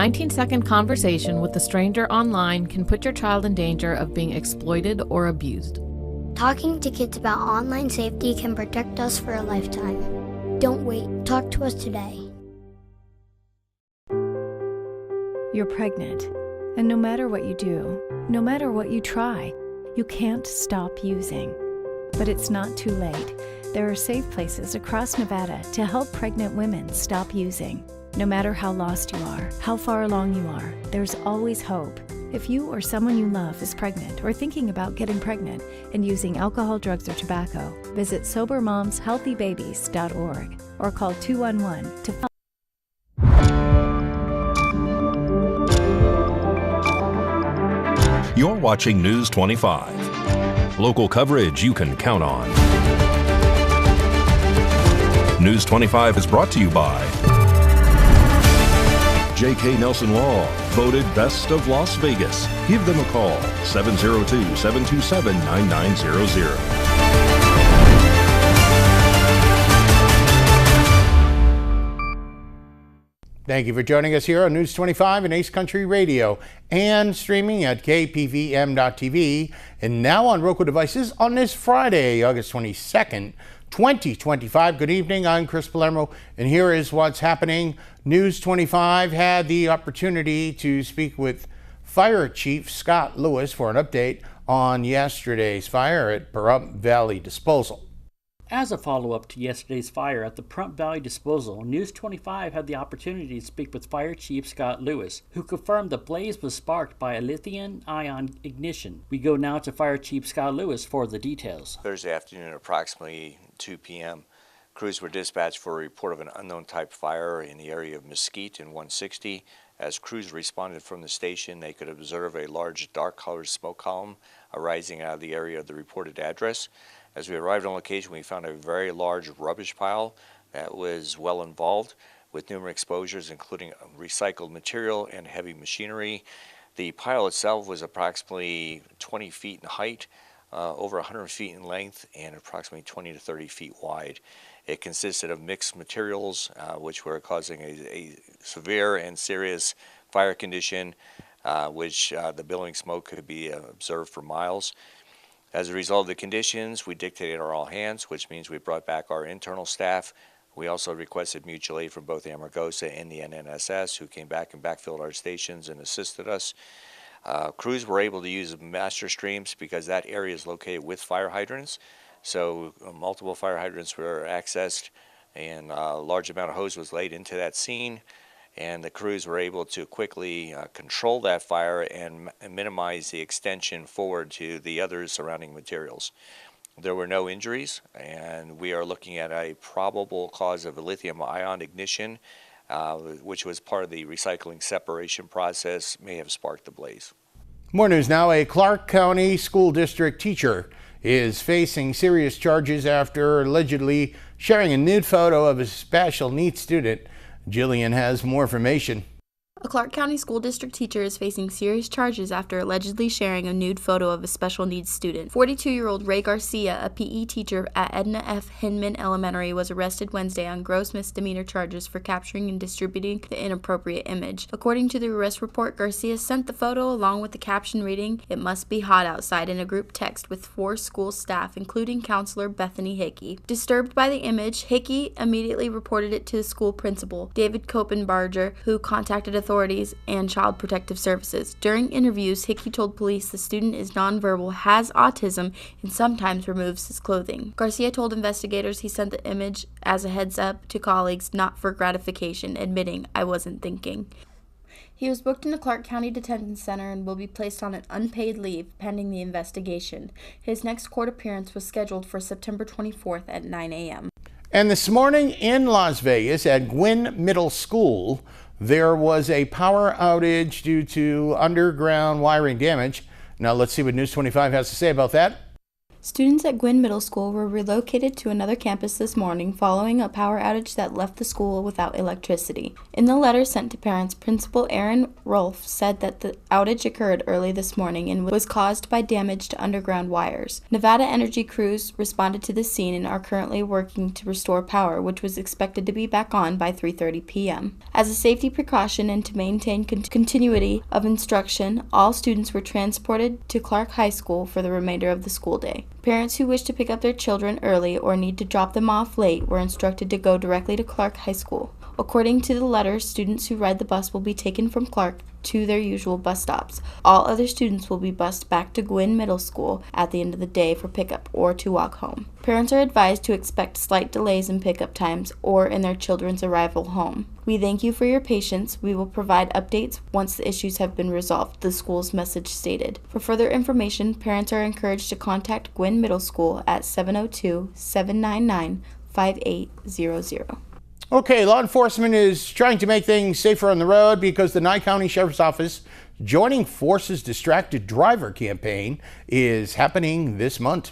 19-second conversation with a stranger online can put your child in danger of being exploited or abused. Talking to kids about online safety can protect us for a lifetime. Don't wait. Talk to us today. You're pregnant, and no matter what you do, no matter what you try, you can't stop using. But it's not too late. There are safe places across Nevada to help pregnant women stop using. No matter how lost you are, how far along you are, there's always hope. If you or someone you love is pregnant or thinking about getting pregnant and using alcohol, drugs, or tobacco, visit SoberMomsHealthyBabies.org or call 211 to find. You're watching News 25. Local coverage you can count on. News 25 is brought to you by J.K. Nelson Law, voted Best of Las Vegas. Give them a call, 702-727-9900. Thank you for joining us here on News 25 and Ace Country Radio and streaming at KPVM.TV and now on Roku devices on this Friday, August 22nd, 2025. Good evening, I'm Chris Palermo, and here is what's happening. News 25 had the opportunity to speak with Fire Chief Scott Lewis for an update on yesterday's fire at Pahrump Valley Disposal. As a follow-up to yesterday's fire at the Pahrump Valley Disposal, News 25 had the opportunity to speak with Fire Chief Scott Lewis, who confirmed the blaze was sparked by a lithium-ion ignition. We go now to Fire Chief Scott Lewis for the details. Thursday afternoon at approximately 2 p.m., crews were dispatched for a report of an unknown type fire in the area of Mesquite and 160. As crews responded from the station, they could observe a large dark-colored smoke column arising out of the area of the reported address. As we arrived on location, we found a very large rubbish pile that was well involved with numerous exposures, including recycled material and heavy machinery. The pile itself was approximately 20 feet in height, over 100 feet in length, and approximately 20 to 30 feet wide. It consisted of mixed materials, which were causing a severe and serious fire condition, which the billowing smoke could be observed for miles. As a result of the conditions, we dictated our all hands, which means we brought back our internal staff. We also requested mutual aid from both Amargosa and the NNSS, who came back and backfilled our stations and assisted us. Crews were able to use master streams because that area is located with fire hydrants. So multiple fire hydrants were accessed and a large amount of hose was laid into that scene. And the crews were able to quickly control that fire and minimize the extension forward to the other surrounding materials. There were no injuries, and we are looking at a probable cause of a lithium-ion ignition, which was part of the recycling separation process, may have sparked the blaze. More news now. A Clark County School District teacher is facing serious charges after allegedly sharing a nude photo of a special needs student. Jillian has more information. A Clark County School District teacher is facing serious charges after allegedly sharing a nude photo of a special needs student. 42-year-old Ray Garcia, a PE teacher at Edna F. Hinman Elementary, was arrested Wednesday on gross misdemeanor charges for capturing and distributing the inappropriate image. According to the arrest report, Garcia sent the photo along with the caption reading, "It must be hot outside," in a group text with 4 school staff, including counselor Bethany Hickey. Disturbed by the image, Hickey immediately reported it to the school principal, David Copenbarger, who contacted authorities and Child Protective Services. During interviews, Hickey told police the student is nonverbal, has autism, and sometimes removes his clothing. Garcia told investigators he sent the image as a heads up to colleagues, not for gratification, admitting, "I wasn't thinking." He was booked in the Clark County Detention Center and will be placed on an unpaid leave pending the investigation. His next court appearance was scheduled for September 24th at 9 a.m. And this morning in Las Vegas at Gwynn Middle School, there was a power outage due to underground wiring damage. Now let's see what News 25 has to say about that. Students at Gwynn Middle School were relocated to another campus this morning following a power outage that left the school without electricity. In the letter sent to parents, Principal Aaron Rolfe said that the outage occurred early this morning and was caused by damage to underground wires. Nevada Energy crews responded to the scene and are currently working to restore power, which was expected to be back on by 3:30 p.m. As a safety precaution and to maintain continuity of instruction, all students were transported to Clark High School for the remainder of the school day. Parents who wish to pick up their children early or need to drop them off late were instructed to go directly to Clark High School. According to the letter, students who ride the bus will be taken from Clark to their usual bus stops. All other students will be bused back to Gwynn Middle School at the end of the day for pickup or to walk home. Parents are advised to expect slight delays in pickup times or in their children's arrival home. We thank you for your patience. We will provide updates once the issues have been resolved, the school's message stated. For further information, parents are encouraged to contact Gwynn Middle School at 702-799-5800. Okay, law enforcement is trying to make things safer on the road because the Nye County Sheriff's Office Joining Forces Distracted Driver campaign is happening this month.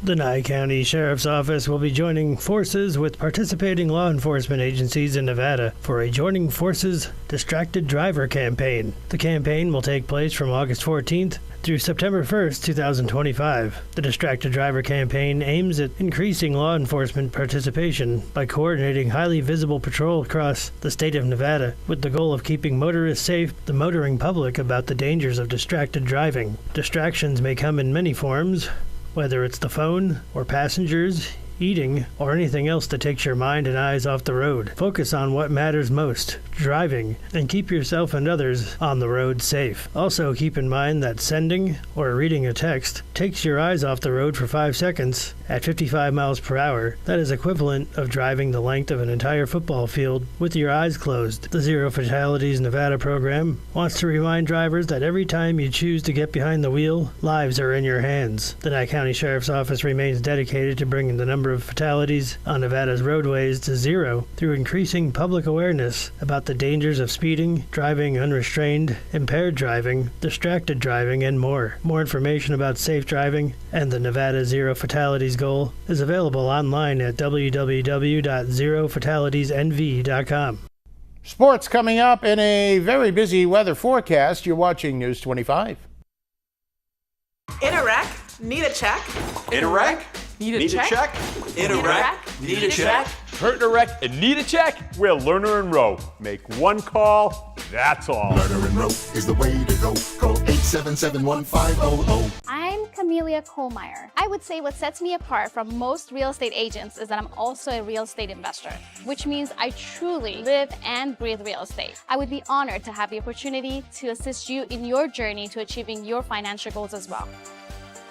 The Nye County Sheriff's Office will be joining forces with participating law enforcement agencies in Nevada for a Joining Forces Distracted Driver campaign. The campaign will take place from August 14th through September 1st, 2025. The Distracted Driver campaign aims at increasing law enforcement participation by coordinating highly visible patrol across the state of Nevada with the goal of keeping motorists safe, the motoring public about the dangers of distracted driving. Distractions may come in many forms, whether it's the phone or passengers, eating, or anything else that takes your mind and eyes off the road. Focus on what matters most, driving, and keep yourself and others on the road safe. Also, keep in mind that sending or reading a text takes your eyes off the road for 5 seconds at 55 miles per hour. That is equivalent of driving the length of an entire football field with your eyes closed. The Zero Fatalities Nevada program wants to remind drivers that every time you choose to get behind the wheel, lives are in your hands. The Nye County Sheriff's Office remains dedicated to bringing the number of fatalities on Nevada's roadways to zero through increasing public awareness about the dangers of speeding, driving unrestrained, impaired driving, distracted driving, and more. More information about safe driving and the Nevada Zero Fatalities goal is available online at www.zerofatalities.nv.com. Sports coming up in a very busy weather forecast. You're watching News 25. In a wreck, need a check. In a wreck, need a check. In a wreck, need a check. Hurt in a wreck and need a check? We're Lerner and Rowe. Make one call, that's all. Lerner and Rowe is the way to go. Call 877-1500. I'm Camelia Kohlmeyer. I would say what sets me apart from most real estate agents is that I'm also a real estate investor, which means I truly live and breathe real estate. I would be honored to have the opportunity to assist you in your journey to achieving your financial goals as well.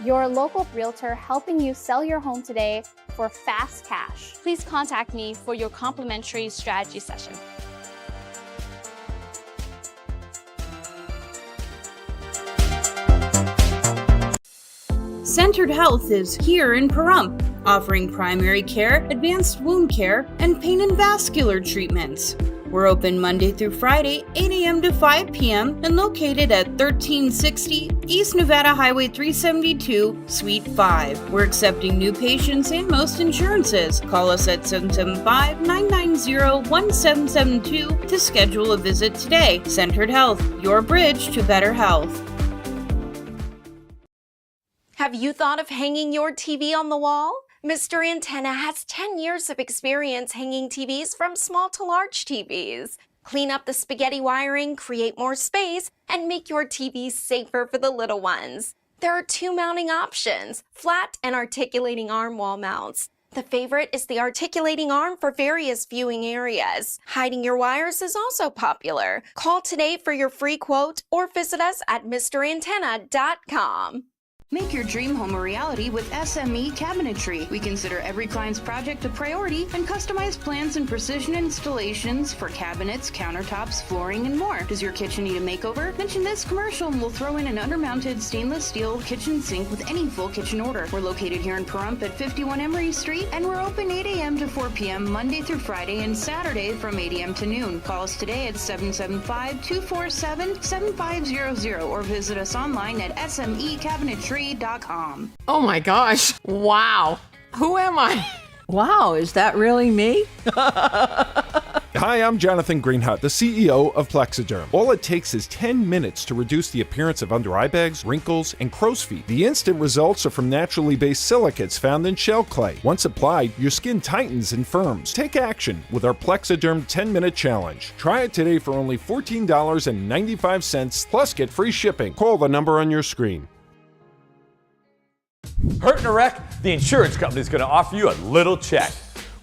Your local realtor helping you sell your home today for fast cash. Please contact me for your complimentary strategy session. Centered Health is here in Pahrump, offering primary care, advanced wound care, and pain and vascular treatments. We're open Monday through Friday, 8 a.m. to 5 p.m. and located at 1360 East Nevada Highway 372, Suite 5. We're accepting new patients and most insurances. Call us at 775-990-1772 to schedule a visit today. Centered Health, your bridge to better health. Have you thought of hanging your TV on the wall? Mr. Antenna has 10 years of experience hanging TVs from small to large TVs. Clean up the spaghetti wiring, create more space, and make your TV safer for the little ones. There are 2 mounting options, flat and articulating arm wall mounts. The favorite is the articulating arm for various viewing areas. Hiding your wires is also popular. Call today for your free quote or visit us at MrAntenna.com. Make your dream home a reality with SME Cabinetry. We consider every client's project a priority and customize plans and precision installations for cabinets, countertops, flooring, and more. Does your kitchen need a makeover? Mention this commercial and we'll throw in an undermounted stainless steel kitchen sink with any full kitchen order. We're located here in Pahrump at 51 Emory Street, and we're open 8 a.m. to 4 p.m. Monday through Friday and Saturday from 8 a.m. to noon. Call us today at 775-247-7500 or visit us online at SMECabinetry.com. cabinetry.com. Oh my gosh. Wow. Who am I? Wow, is that really me? Hi, I'm Jonathan Greenhut, the CEO of Plexiderm. All it takes is 10 minutes to reduce the appearance of under eye bags, wrinkles, and crow's feet. The instant results are from naturally based silicates found in shell clay. Once applied, your skin tightens and firms. Take action with our Plexiderm 10-minute challenge. Try it today for only $14.95, plus get free shipping. Call the number on your screen. Hurt in a wreck? The insurance company is going to offer you a little check.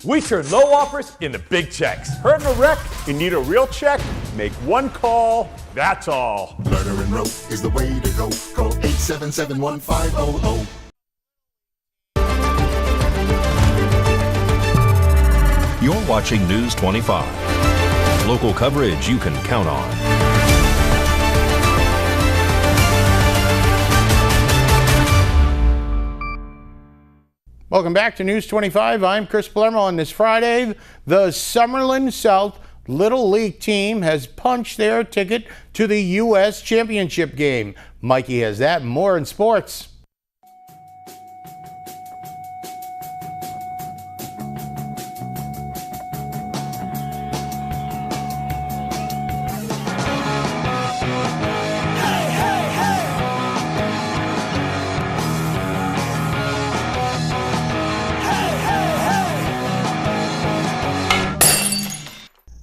We turn low offers into big checks. Hurt in a wreck? You need a real check? Make one call, that's all. Lerner and Rowe is the way to go. Call 877-1500. You're watching News 25. Local coverage you can count on. Welcome back to News 25. I'm Chris Palermo. On this Friday, the Summerlin South Little League team has punched their ticket to the U.S. Championship game. Mikey has that and more in sports.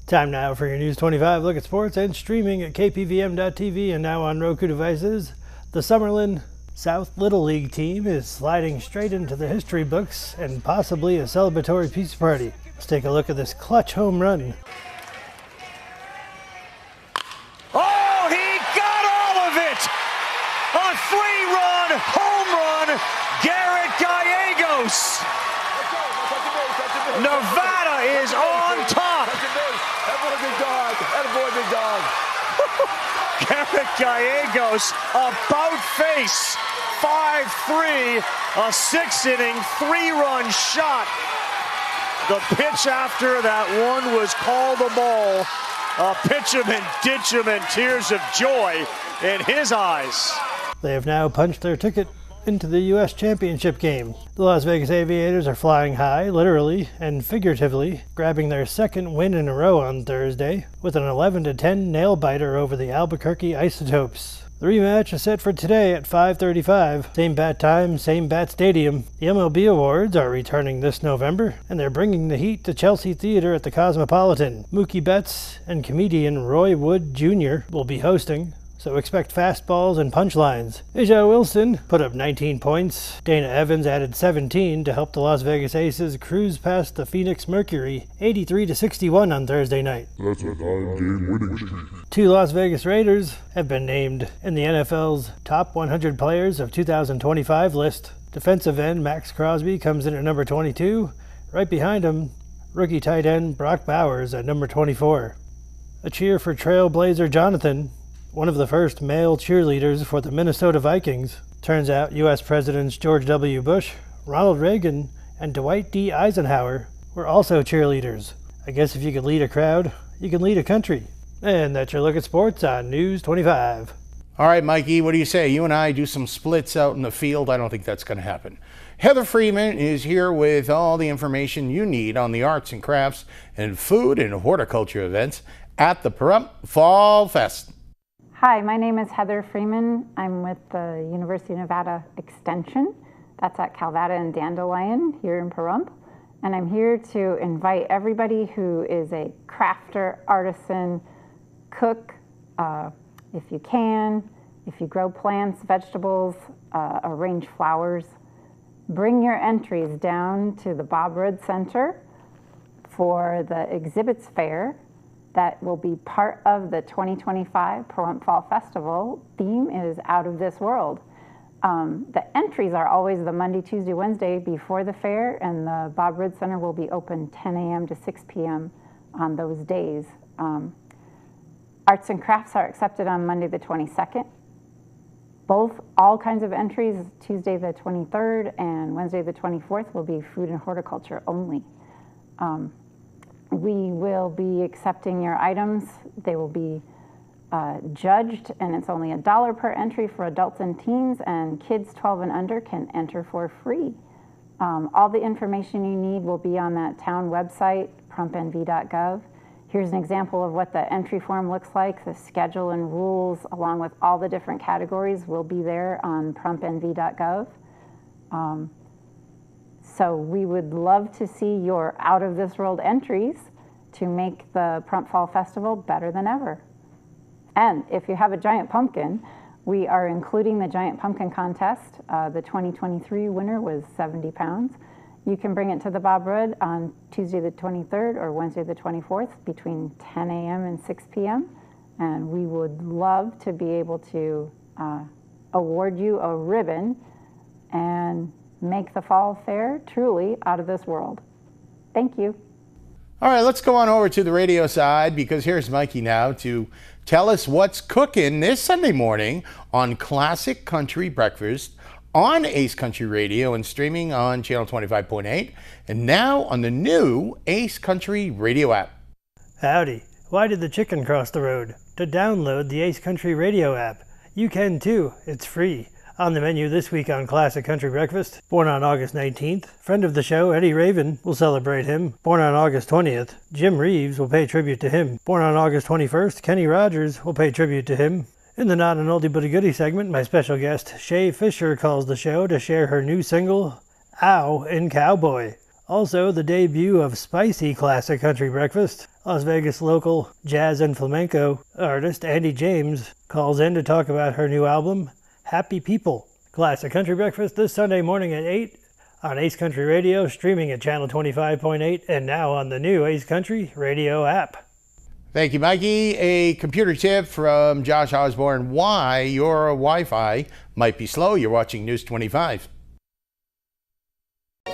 Time now for your News 25 look at sports and streaming at KPVM.TV and now on Roku devices. The Summerlin South Little League team is sliding straight into the history books and possibly a celebratory pizza party. Let's take a look at this clutch home run. Oh, he got all of it! A three-run home run, Garrett Gallegos! Nevada is on top! Garrett Gallegos, about face, 5-3, a six-inning, three-run shot. The pitch after that one was called a ball. Pitch him and ditch him and tears of joy in his eyes. They have now punched their ticket into the U.S. Championship game. The Las Vegas Aviators are flying high, literally and figuratively, grabbing their second win in a row on Thursday with an 11-10 nail-biter over the Albuquerque Isotopes. The rematch is set for today at 5:35. Same bat time, same bat stadium. The MLB Awards are returning this November, and they're bringing the heat to Chelsea Theater at the Cosmopolitan. Mookie Betts and comedian Roy Wood Jr. will be hosting, so expect fastballs and punchlines. Aja Wilson put up 19 points. Dana Evans added 17 to help the Las Vegas Aces cruise past the Phoenix Mercury 83-61 on Thursday night. That's a 9-game winning streak. Two Las Vegas Raiders have been named in the NFL's top 100 players of 2025 list. Defensive end Max Crosby comes in at number 22. Right behind him, rookie tight end Brock Bowers at number 24. A cheer for Trailblazer Jonathan, one of the first male cheerleaders for the Minnesota Vikings. Turns out U.S. Presidents George W. Bush, Ronald Reagan, and Dwight D. Eisenhower were also cheerleaders. I guess if you can lead a crowd, you can lead a country. And that's your look at sports on News 25. All right, Mikey, what do you say? You and I do some splits out in the field. I don't think that's going to happen. Heather Freeman is here with all the information you need on the arts and crafts and food and horticulture events at the Pahrump Fall Fest. Hi, my name is Heather Freeman. I'm with the University of Nevada Extension. That's at Calvada and Dandelion here in Pahrump. And I'm here to invite everybody who is a crafter, artisan, cook, if you can, if you grow plants, vegetables, arrange flowers, bring your entries down to the Bob Rudd Center for the exhibits fair that will be part of the 2025 Pahrump Fall Festival. Theme is Out of This World. The entries are always the Monday, Tuesday, Wednesday before the fair, and the Bob Rudd Center will be open 10 a.m. to 6 p.m. on those days. Arts and crafts are accepted on Monday the 22nd. All kinds of entries, Tuesday the 23rd and Wednesday the 24th, will be food and horticulture only. We will be accepting your items. They will be judged, and it's only $1 per entry for adults and teens, and kids 12 and under can enter for free. All the information you need will be on that town website, prump.nv.gov. Here's an example of what the entry form looks like. The schedule and rules, along with all the different categories, will be there on prump.nv.gov. So we would love to see your out-of-this-world entries to make the Prump Fall Festival better than ever. And if you have a giant pumpkin, we are including the giant pumpkin contest. The 2023 winner was 70 pounds. You can bring it to the Bob Rood on Tuesday the 23rd or Wednesday the 24th between 10 a.m. and 6 p.m. And we would love to be able to award you a ribbon and make the Fall Fair truly out of this world. Thank you. All right, let's go on over to the radio side, because here's Mikey now to tell us what's cooking this Sunday morning on Classic Country Breakfast on Ace Country Radio and streaming on channel 25.8 and now on the new Ace Country Radio app. Howdy. Why did the chicken cross the road? To download the Ace Country Radio app. You can too. It's free. On the menu this week on Classic Country Breakfast, born on August 19th, friend of the show Eddie Raven will celebrate him. Born on August 20th, Jim Reeves will pay tribute to him. Born on August 21st, Kenny Rogers will pay tribute to him. In the Not an Oldie But a Goodie segment, my special guest Shay Fisher calls the show to share her new single, Ow in Cowboy. Also, the debut of Spicy Classic Country Breakfast. Las Vegas local jazz and flamenco artist Andy James calls in to talk about her new album, Happy People. Classic Country Breakfast this Sunday morning at 8 on Ace Country Radio, streaming at channel 25.8 and now on the new Ace Country Radio app. Thank you, Mikey. A computer tip from Josh Osborne. Why your Wi-Fi might be slow. You're watching News 25.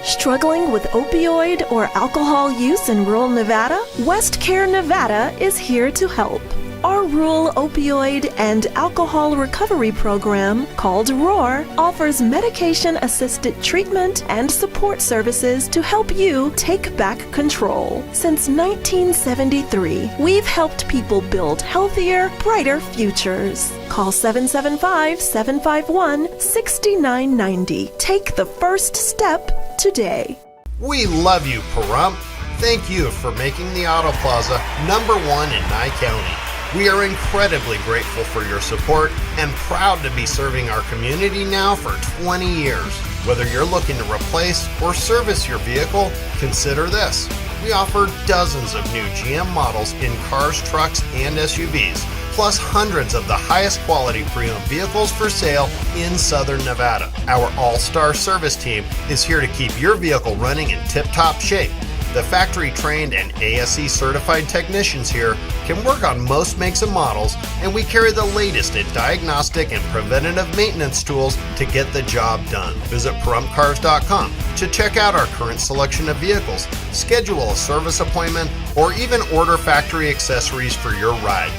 Struggling with opioid or alcohol use in rural Nevada? West Care Nevada is here to help. Our rural opioid and alcohol recovery program, called ROAR, offers medication-assisted treatment and support services to help you take back control. Since 1973, we've helped people build healthier, brighter futures. Call 775-751-6990. Take the first step today. We love you, Pahrump. Thank you for making the Auto Plaza #1 in Nye County. We are incredibly grateful for your support and proud to be serving our community now for 20 years. Whether you're looking to replace or service your vehicle, consider this. We offer dozens of new GM models in cars, trucks, and SUVs, plus hundreds of the highest quality pre-owned vehicles for sale in Southern Nevada. Our all-star service team is here to keep your vehicle running in tip-top shape. The factory-trained and ASE-certified technicians here can work on most makes and models, and we carry the latest in diagnostic and preventative maintenance tools to get the job done. Visit PahrumpCars.com to check out our current selection of vehicles, schedule a service appointment, or even order factory accessories for your ride.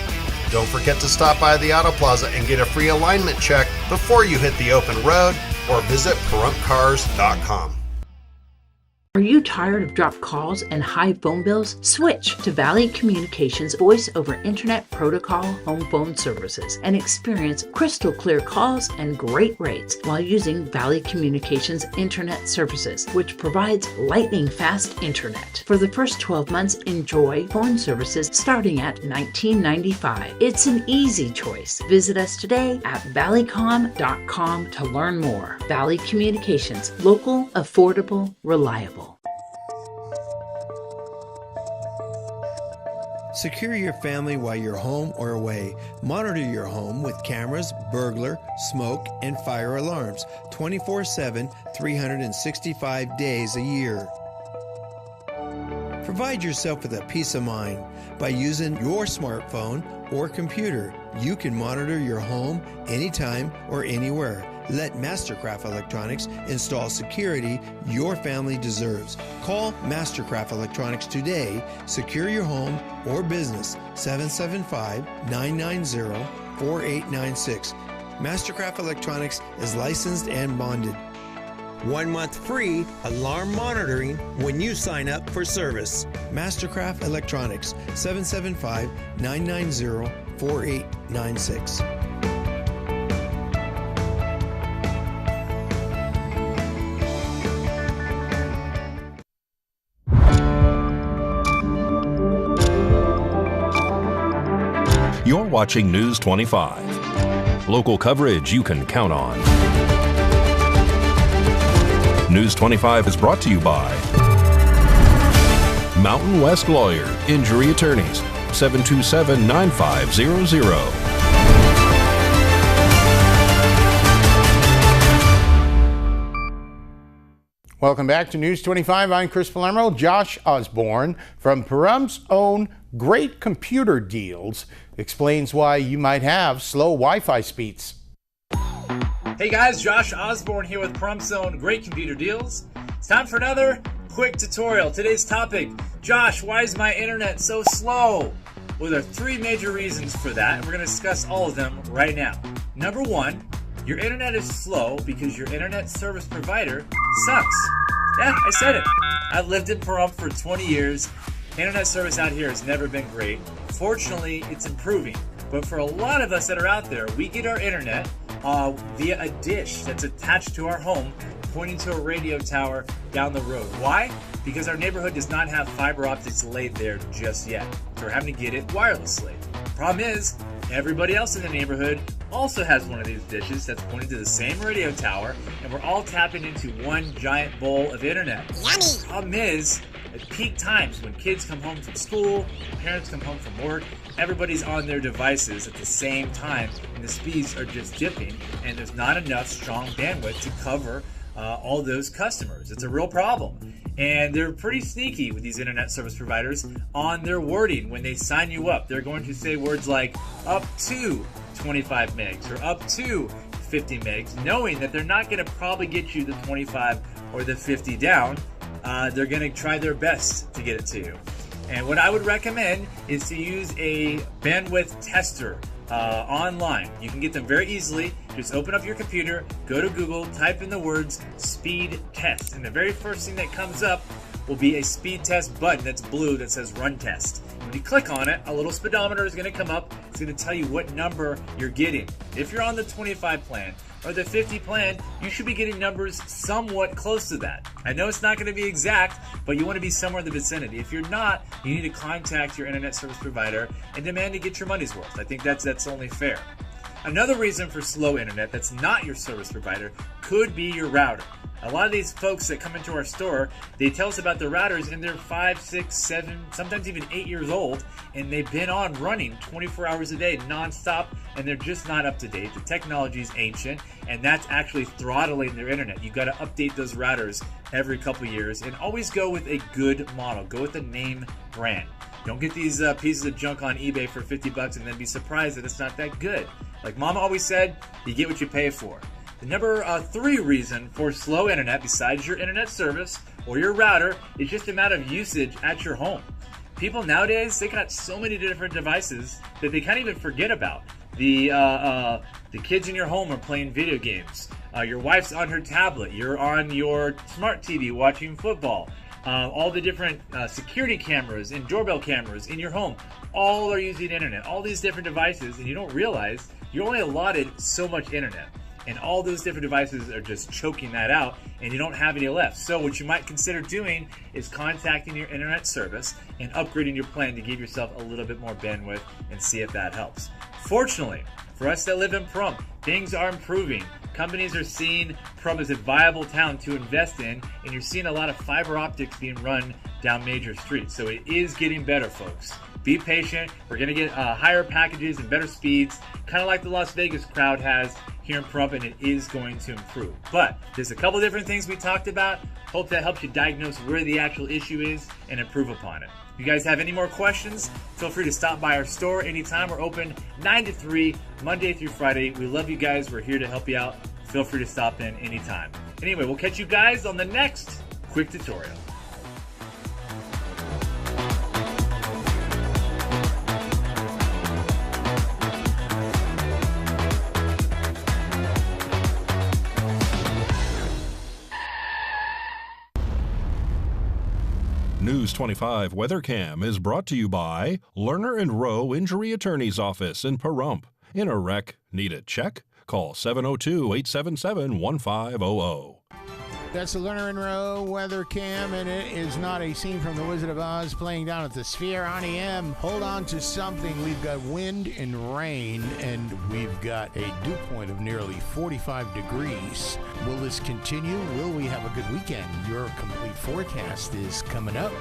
Don't forget to stop by the Auto Plaza and get a free alignment check before you hit the open road, or visit PahrumpCars.com. Are you tired of dropped calls and high phone bills? Switch to Valley Communications Voice over Internet Protocol home phone services and experience crystal clear calls and great rates while using Valley Communications Internet Services, which provides lightning fast internet. For the first 12 months, enjoy phone services starting at $19.95. It's an easy choice. Visit us today at valleycom.com to learn more. Valley Communications, local, affordable, reliable. Secure your family while you're home or away. Monitor your home with cameras, burglar, smoke, and fire alarms 24/7, 365 days a year. Provide yourself with a peace of mind by using your smartphone or computer. You can monitor your home anytime or anywhere. Let Mastercraft Electronics install security your family deserves. Call Mastercraft Electronics today. Secure your home or business. 775-990-4896. Mastercraft Electronics is licensed and bonded. 1 month free alarm monitoring when you sign up for service. Mastercraft Electronics, 775-990-4896. 4896. You're watching News 25. Local coverage you can count on. News 25 is brought to you by Mountain West Lawyer, Injury Attorneys, 727-9500. Welcome back to News 25. I'm Chris Palermo. Josh Osborne from Pahrum's own Great Computer Deals explains why you might have slow Wi-Fi speeds. Hey guys, Josh Osborne here with Pahrum's own Great Computer Deals. It's time for another quick tutorial. Today's topic, Josh, why is my internet so slow? Well, there are three major reasons for that, and we're going to discuss all of them right now. Number one, your internet is slow because your internet service provider sucks. Yeah, I said it. I've lived in Pahrump for 20 years. Internet service out here has never been great. Fortunately, it's improving. But for a lot of us that are out there, we get our internet via a dish that's attached to our home, pointing to a radio tower down the road. Why? Because our neighborhood does not have fiber optics laid there just yet. So we're having to get it wirelessly. Problem is, everybody else in the neighborhood also has one of these dishes that's pointing to the same radio tower, and we're all tapping into one giant bowl of internet. Yummy! Problem is, at peak times when kids come home from school, parents come home from work, everybody's on their devices at the same time, and the speeds are just dipping, and there's not enough strong bandwidth to cover all those customers. It's a real problem. And they're pretty sneaky with these internet service providers on their wording. When they sign you up, they're going to say words like up to 25 megs or up to 50 megs, knowing that they're not going to probably get you the 25 or the 50 down. They're going to try their best to get it to you. And what I would recommend is to use a bandwidth tester online. You can get them very easily. Just open up your computer, go to Google, type in the words speed test, and the very first thing that comes up will be a speed test button that's blue that says run test. When you click on it, a little speedometer is going to come up. It's going to tell you what number you're getting. If you're on the 25 plan or the 50 plan, you should be getting numbers somewhat close to that. I know it's not going to be exact, but you want to be somewhere in the vicinity. If you're not, you need to contact your internet service provider and demand to get your money's worth. I think that's only fair. Another reason for slow internet that's not your service provider could be your router. A lot of these folks that come into our store, they tell us about their routers and they're 5, 6, 7, sometimes even 8 years old, and they've been on running 24 hours a day nonstop, and they're just not up to date. The technology is ancient, and that's actually throttling their internet. You've got to update those routers every couple years, and always go with a good model. Go with a name brand. Don't get these pieces of junk on eBay for $50 and then be surprised that it's not that good. Like Mama always said, you get what you pay for. The number 3 reason for slow internet, besides your internet service or your router, is just the amount of usage at your home. People nowadays, they got so many different devices that they can't even forget about. The kids in your home are playing video games. Your wife's on her tablet. You're on your smart TV watching football. All the different security cameras and doorbell cameras in your home, all are using internet. All these different devices, and you don't realize you're only allotted so much internet. And all those different devices are just choking that out, and you don't have any left. So what you might consider doing is contacting your internet service and upgrading your plan to give yourself a little bit more bandwidth and see if that helps. Fortunately, for us that live in Pahrump, things are improving. Companies are seeing Pahrump as a viable town to invest in, and you're seeing a lot of fiber optics being run down major streets. So it is getting better, folks. Be patient. We're going to get higher packages and better speeds, kind of like the Las Vegas crowd has here in Pahrump, and it is going to improve. But there's a couple different things we talked about. Hope that helps you diagnose where the actual issue is and improve upon it. If you guys have any more questions, feel free to stop by our store anytime. We're open 9 to 3, Monday through Friday. We love you guys. We're here to help you out. Feel free to stop in anytime. Anyway, we'll catch you guys on the next quick tutorial. News 25 WeatherCam is brought to you by Lerner and Rowe Injury Attorney's Office in Pahrump. In a wreck, need a check? Call 702-877-1500. That's the Lerner and Rowe weather cam, and it is not a scene from The Wizard of Oz playing down at the Sphere on EM. Hold on to something. We've got wind and rain, and we've got a dew point of nearly 45 degrees. Will this continue? Will we have a good weekend? Your complete forecast is coming up.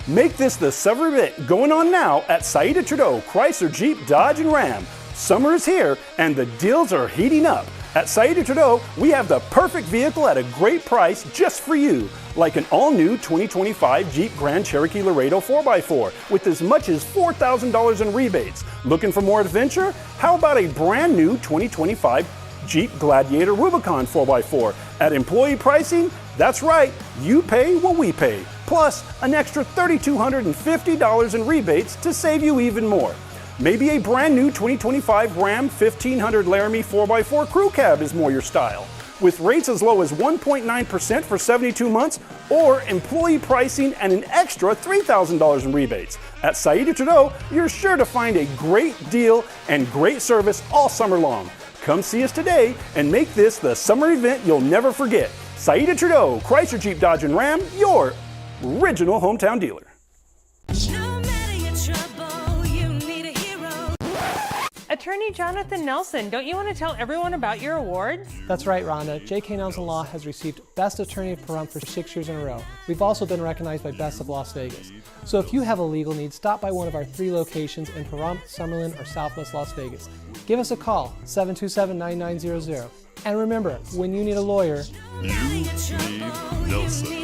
Make this the summer event going on now at Saida Trudeau Chrysler, Jeep, Dodge, and Ram. Summer is here, and the deals are heating up. At Saida Trudeau, we have the perfect vehicle at a great price just for you, like an all-new 2025 Jeep Grand Cherokee Laredo 4x4 with as much as $4,000 in rebates. Looking for more adventure? How about a brand new 2025 Jeep Gladiator Rubicon 4x4 at employee pricing? That's right, you pay what we pay, plus an extra $3,250 in rebates to save you even more. Maybe a brand new 2025 Ram 1500 Laramie 4x4 Crew Cab is more your style, with rates as low as 1.9% for 72 months or employee pricing and an extra $3,000 in rebates. At Saida Trudeau, you're sure to find a great deal and great service all summer long. Come see us today and make this the summer event you'll never forget. Saida Trudeau, Chrysler, Jeep, Dodge, and Ram, your original hometown dealer. Attorney Jonathan Nelson, don't you want to tell everyone about your awards? That's right, Rhonda. J.K. Nelson Law has received Best Attorney of Pahrump for 6 years in a row. We've also been recognized by Best of Las Vegas. So if you have a legal need, stop by one of our 3 locations in Pahrump, Summerlin, or Southwest Las Vegas. Give us a call, 727-9900. And remember, when you need a lawyer, you need Nelson.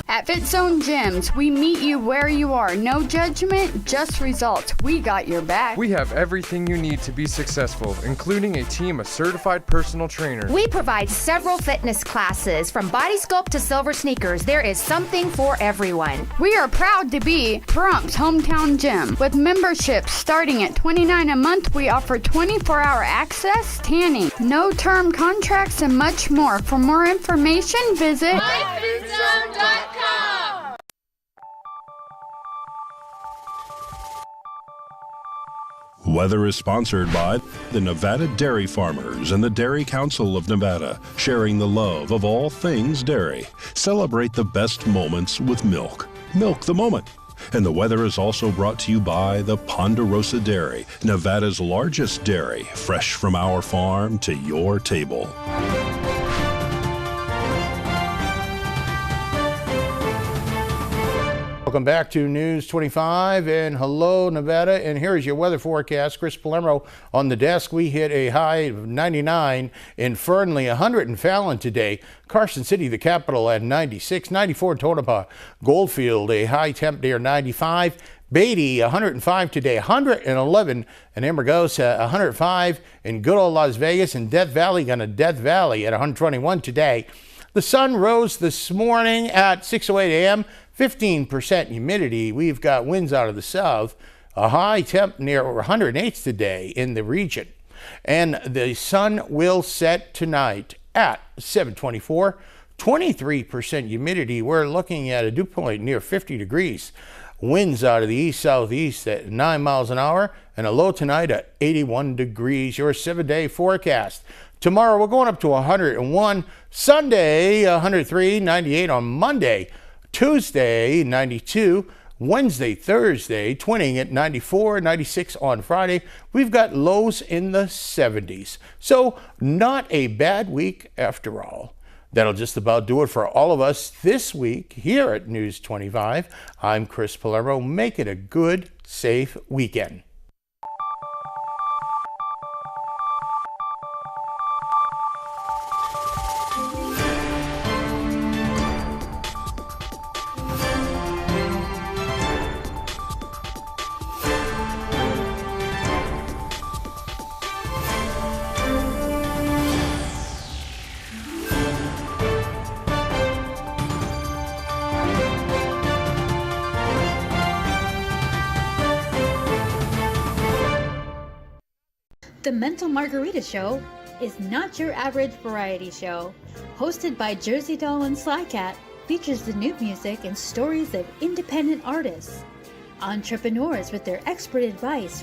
At Fit Zone Gyms, we meet you where you are. No judgment, just results. We got your back. We have everything you need to be successful, including a team of certified personal trainers. We provide several fitness classes, from body sculpt to silver sneakers. There is something for everyone. We are proud to be Pahrump's hometown gym. With memberships starting at $29 a month, we offer 24-hour access, tanning, no-term contracts, and much more. For more information, visit myfitzone.com. Weather is sponsored by the Nevada Dairy Farmers and the Dairy Council of Nevada, sharing the love of all things dairy. Celebrate the best moments with milk. Milk the moment. And the weather is also brought to you by the Ponderosa Dairy, Nevada's largest dairy, fresh from our farm to your table. Welcome back to News 25 and hello Nevada, and here is your weather forecast. Chris Palermo on the desk. We hit a high of 99 in Fernley, 100 in Fallon today. Carson City, the capital, at 96, 94 in Tonopah. Goldfield, a high temp near 95. Beatty, 105 today, 111 in Amargosa, 105 in good old Las Vegas, and Death Valley, gonna Death Valley at 121 today. The sun rose this morning at 6:08 a.m. 15% humidity. We've got winds out of the south. A high temp near 108 today in the region. And the sun will set tonight at 7:24. 23% humidity. We're looking at a dew point near 50 degrees. Winds out of the east-southeast at 9 miles an hour. And a low tonight at 81 degrees. Your 7-day forecast. Tomorrow we're going up to 101. Sunday, 103, 98 on Monday. Tuesday, 92, Wednesday, Thursday, twinning at 94, 96 on Friday. We've got lows in the 70s. So not a bad week after all. That'll just about do it for all of us this week here at News 25. I'm Chris Palermo. Make it a good, safe weekend. The Mental Margarita Show is Not Your Average Variety Show, hosted by Jersey Doll and Slycat, features the new music and stories of independent artists, entrepreneurs with their expert advice